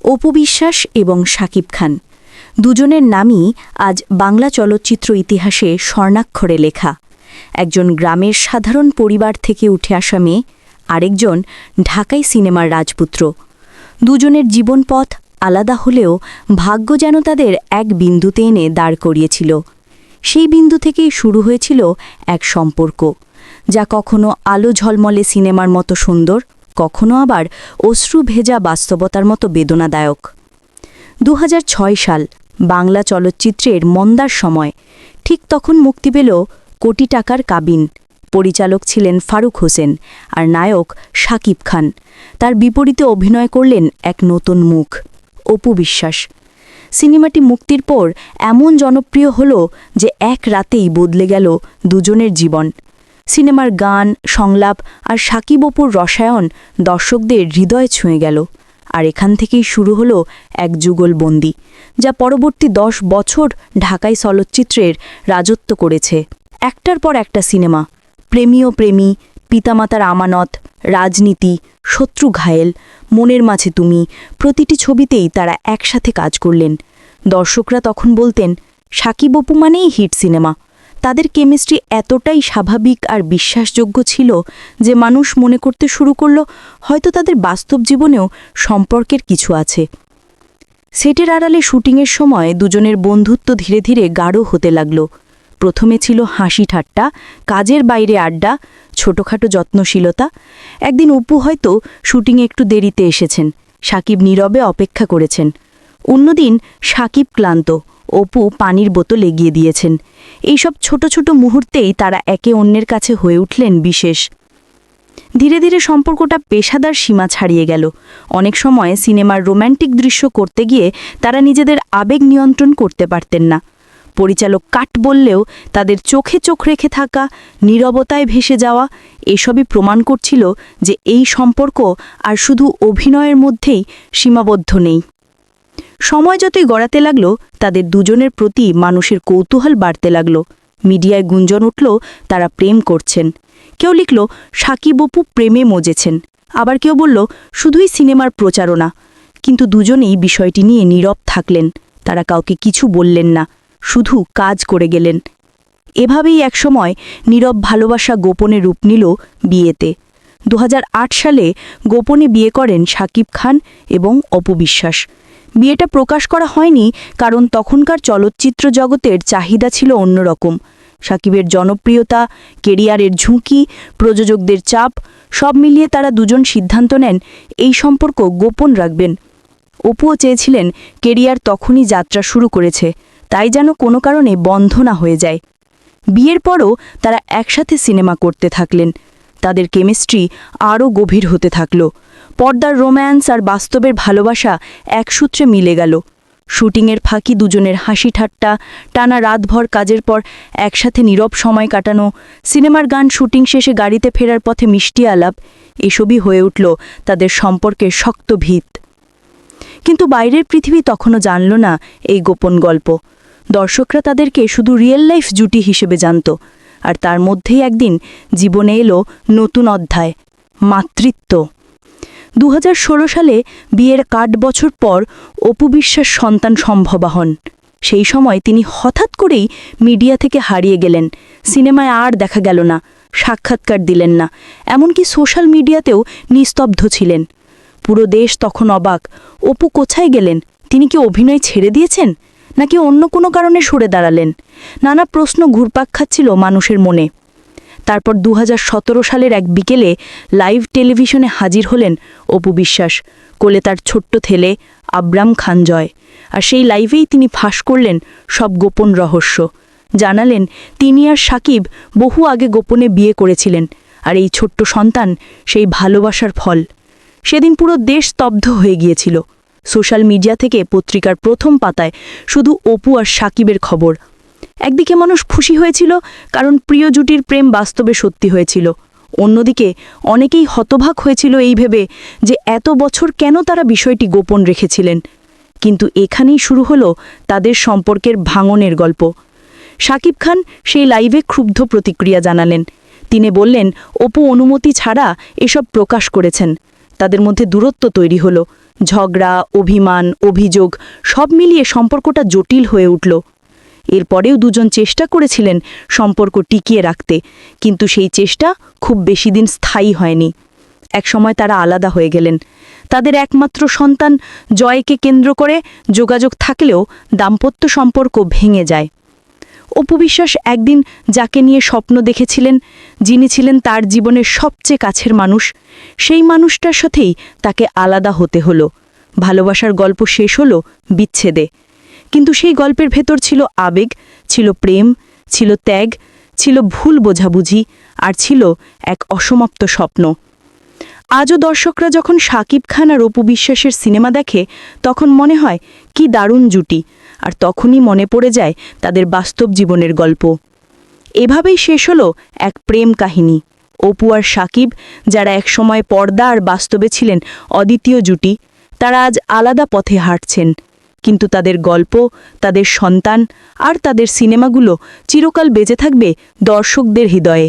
অপু বিশ্বাস এবং শাকিব খান দুজনের নামই আজ বাংলা চলচ্চিত্র ইতিহাসে স্বর্ণাক্ষরে লেখা। একজন গ্রামের সাধারণ পরিবার থেকে উঠে আসা মেয়ে, আরেকজন ঢাকাই সিনেমার রাজপুত্র। দুজনের জীবনপথ আলাদা হলেও ভাগ্য যেন তাদের এক বিন্দুতে এনে দাঁড় করিয়েছিল। সেই বিন্দু থেকেই শুরু হয়েছিল এক সম্পর্ক, যা কখনো আলো ঝলমলে সিনেমার মতো সুন্দর, কখনো আবার অশ্রু ভেজা বাস্তবতার মতো বেদনাদায়ক। ২০০৬ সাল বাংলা চলচ্চিত্রের মন্দার সময়। ঠিক তখন মুক্তি পেল কোটি টাকার কাবিন। পরিচালক ছিলেন ফারুক হোসেন আর নায়ক শাকিব খান। তার বিপরীতে অভিনয় করলেন এক নতুন মুখ, অপু বিশ্বাস। সিনেমাটি মুক্তির পর এমন জনপ্রিয় হল যে এক রাতেই বদলে গেল দুজনের জীবন। সিনেমার গান, সংলাপ আর শাকিব অপুর রসায়ন দর্শকদের হৃদয় ছুঁয়ে গেল। আর এখান থেকেই শুরু হলো এক যুগলবন্দি, যা পরবর্তী ১০ বছর ঢাকাই চলচ্চিত্রের রাজত্ব করেছে। একটার পর একটা সিনেমা, প্রেমী ও প্রেমী, পিতামাতার আমানত, রাজনীতি, শত্রু ঘায়েল, মনের মাঝে তুমি, প্রতিটি ছবিতেই তারা একসাথে কাজ করলেন। দর্শকরা তখন বলতেন, শাকিব অপু মানেই হিট সিনেমা। তাদের কেমিস্ট্রি এতটাই স্বাভাবিক আর বিশ্বাসযোগ্য ছিল যে মানুষ মনে করতে শুরু করল হয়তো তাদের বাস্তব জীবনেও সম্পর্কের কিছু আছে। সেটের আড়ালে শুটিংয়ের সময় দুজনের বন্ধুত্ব ধীরে ধীরে গাঢ় হতে লাগল। প্রথমে ছিল হাসি ঠাট্টা, কাজের বাইরে আড্ডা, ছোটখাটো যত্নশীলতা। একদিন অপু হয়তো শুটিংয়ে একটু দেরিতে এসেছেন, শাকিব নীরবে অপেক্ষা করেছেন। অন্যদিন শাকিব ক্লান্ত, অপু পানির বোতল এগিয়ে দিয়েছেন। এইসব ছোট ছোট মুহূর্তেই তারা একে অন্যের কাছে হয়ে উঠলেন বিশেষ। ধীরে ধীরে সম্পর্কটা পেশাদার সীমা ছাড়িয়ে গেল। অনেক সময় সিনেমার রোম্যান্টিক দৃশ্য করতে গিয়ে তারা নিজেদের আবেগ নিয়ন্ত্রণ করতে পারতেন না। পরিচালক কাট বললেও তাদের চোখে চোখ রেখে থাকা, নীরবতায় ভেসে যাওয়া, এসবই প্রমাণ করছিল যে এই সম্পর্ক আর শুধু অভিনয়ের মধ্যেই সীমাবদ্ধ নেই। সময় যতই গড়াতে লাগল, তাদের দুজনের প্রতি মানুষের কৌতূহল বাড়তে লাগল। মিডিয়ায় গুঞ্জন উঠল তারা প্রেম করছেন। কেউ লিখল শাকিব অপু প্রেমে মজেছেন, আবার কেউ বলল শুধুই সিনেমার প্রচারণা। কিন্তু দুজনেই বিষয়টি নিয়ে নীরব থাকলেন। তারা কাউকে কিছু বললেন না, শুধু কাজ করে গেলেন। এভাবেই একসময় নীরব ভালোবাসা গোপনে রূপ নিল বিয়েতে। ২০০৮ সালে গোপনে বিয়ে করেন শাকিব খান এবং অপু বিশ্বাস। বিয়েটা প্রকাশ করা হয়নি কারণ তখনকার চলচ্চিত্র জগতের চাহিদা ছিল অন্যরকম। শাকিবের জনপ্রিয়তা, কেরিয়ারের ঝুঁকি, প্রযোজকদের চাপ, সব মিলিয়ে তারা দুজন সিদ্ধান্ত নেন এই সম্পর্ক গোপন রাখবেন। অপুও চেয়েছিলেন কেরিয়ার তখনই যাত্রা শুরু করেছে, তাই যেন কোনো কারণে বন্ধ না হয়ে যায়। বিয়ের পরও তারা একসাথে সিনেমা করতে থাকলেন। তাদের কেমিস্ট্রি আরও গভীর হতে থাকল। পর্দার রোম্যান্স আর বাস্তবের ভালোবাসা এক সূত্রে মিলে গেল। শুটিংয়ের ফাঁকি দুজনের হাসি ঠাট্টা, টানা রাতভর কাজের পর একসাথে নীরব সময় কাটানো, সিনেমার গান শুটিং শেষে গাড়িতে ফেরার পথে মিষ্টি আলাপ, এসবই হয়ে উঠল তাদের সম্পর্কের শক্ত ভিত। কিন্তু বাইরের পৃথিবী তখনও জানল না এই গোপন গল্প। দর্শকরা তাদেরকে শুধু রিয়েল লাইফ জুটি হিসেবে জানত। আর তার মধ্যেই একদিন জীবনে এলো নতুন অধ্যায়, মাতৃত্ব। ২০১৬ সালে বিয়ের ৮ বছর পর অপু বিশ্বাস সন্তান সম্ভবা হন। সেই সময় তিনি হঠাৎ করেই মিডিয়া থেকে হারিয়ে গেলেন। সিনেমায় আর দেখা গেল না, সাক্ষাৎকার দিলেন না, এমনকি সোশ্যাল মিডিয়াতেও নিস্তব্ধ ছিলেন। পুরো দেশ তখন অবাক, অপু কোথায় গেলেন? তিনি কি অভিনয় ছেড়ে দিয়েছেন, নাকি অন্য কোনো কারণে সরে দাঁড়ালেন? নানা প্রশ্ন ঘুরপাক খাচ্ছিল মানুষের মনে। তারপর ২০১৭ সালের এক বিকেলে লাইভ টেলিভিশনে হাজির হলেন অপু বিশ্বাস, কোলে তার ছোট্ট ছেলে আব্রাম খান জয়। আর সেই লাইভেই তিনি ফাঁস করলেন সব গোপন রহস্য। জানালেন তিনি আর শাকিব বহু আগে গোপনে বিয়ে করেছিলেন, আর এই ছোট্ট সন্তান সেই ভালোবাসার ফল। সেদিন পুরো দেশ স্তব্ধ হয়ে গিয়েছিল। সোশ্যাল মিডিয়া থেকে পত্রিকার প্রথম পাতায় শুধু অপু আর শাকিবের খবর। একদিকে মানুষ খুশি হয়েছিল কারণ প্রিয় জুটির প্রেম বাস্তবে সত্যি হয়েছিল। অন্যদিকে অনেকেই হতবাক হয়েছিল এই ভেবে যে এত বছর কেন তারা বিষয়টি গোপন রেখেছিলেন। কিন্তু এখানেই শুরু হলো তাদের সম্পর্কের ভাঙনের গল্প। শাকিব খান সেই লাইভে ক্ষুব্ধ প্রতিক্রিয়া জানালেন। তিনি বললেন অপু অনুমতি ছাড়া এসব প্রকাশ করেছেন। তাদের মধ্যে দূরত্ব তৈরি হলো, ঝগড়া, অভিমান, অভিযোগ সব মিলিয়ে সম্পর্কটা জটিল হয়ে উঠল। এরপরেও দুজন চেষ্টা করেছিলেন সম্পর্ক টিকিয়ে রাখতে, কিন্তু সেই চেষ্টা খুব বেশি দিন স্থায়ী হয়নি। একসময় তারা আলাদা হয়ে গেলেন। তাদের একমাত্র সন্তান জয়কে কেন্দ্র করে যোগাযোগ থাকলেও দাম্পত্য সম্পর্ক ভেঙে যায়। অপু বিশ্বাস একদিন যাকে নিয়ে স্বপ্ন দেখেছিলেন, যিনি ছিলেন তার জীবনের সবচেয়ে কাছের মানুষ, সেই মানুষটার সাথেই তাকে আলাদা হতে হলো। ভালোবাসার গল্প শেষ হলো বিচ্ছেদে, কিন্তু সেই গল্পের ভেতর ছিল আবেগ, ছিল প্রেম, ছিল ত্যাগ, ছিল ভুল বোঝাবুঝি, আর ছিল এক অসমাপ্ত স্বপ্ন। আজও দর্শকরা যখন শাকিব খান আর অপু বিশ্বাসের সিনেমা দেখে, তখন মনে হয় কি দারুণ জুটি, আর তখনই মনে পড়ে যায় তাদের বাস্তব জীবনের গল্প। এভাবেই শেষ হলো এক প্রেম কাহিনী। অপু আর শাকিব, যারা একসময় পর্দা আর বাস্তবে ছিলেন অদ্বিতীয় জুটি, তারা আজ আলাদা পথে হাঁটছেন, কিন্তু তাদের গল্প, তাদের সন্তান আর তাদের সিনেমাগুলো চিরকাল বেঁচে থাকবে দর্শকদের হৃদয়ে।